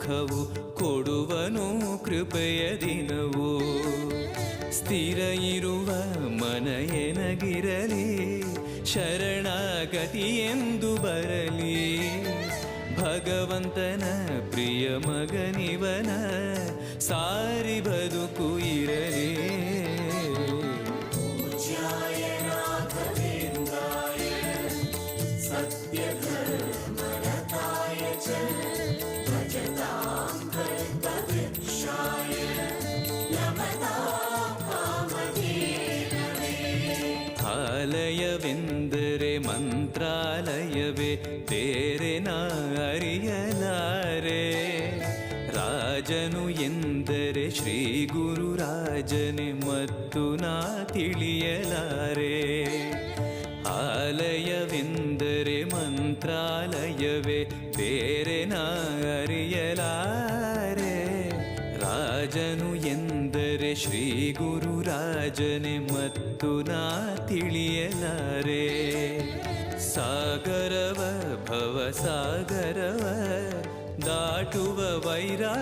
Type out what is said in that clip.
ಸುಖವು ಕೊಡುವನು ಕೃಪೆಯ ದಿನವು. ಸ್ಥಿರ ಇರುವ ಮನ ಎನಗಿರಲಿ, ಶರಣಾಗತಿ ಎಂದು ಬರಲಿ. ಭಗವಂತನ ಪ್ರಿಯ ಮಗನಿವನ, ಸಾರಿ ಬದುಕು ಇರಲಿ. ಪೂಜ್ಯಾಯ ರಾಘವೇಂದ್ರಾಯ ಸತ್ಯ ಧರ್ಮರತಾಯ ಚ ಭಜತಾಂ ಕಲ್ಪವೃಕ್ಷಾಯ ನಮತಾಂ ಕಾಮಧೇನವೇ. ಆಲಯವೆಂದರೆ ಮಂತ್ರಾಲಯವೇ, ಬೇರೆ ನಾ ಅರಿಯಲಾರೆ. ರಾಜನು ಎಂದರೆ ಶ್ರೀ ಗುರುರಾಜನೇ, ಮತ್ತು ನಾ ತಿಳಿಯಲಾರೆ. ಆಲಯವೆಂದರೆ ಮಂತ್ರಾಲಯವೇ, ಬೇರೆ ನಾ ಅರಿಯಲಾರೆ. ರಾಜನು ಎಂದರೆ ಶ್ರೀ ಗುರುರಾಜನೇ, ಮತ್ತು ನಾ ತಿಳಿಯಲಾರೆ. ಸಾಗರವ ಭವ ಸಾಗರವ ದಾಟುವ ವೈರಾ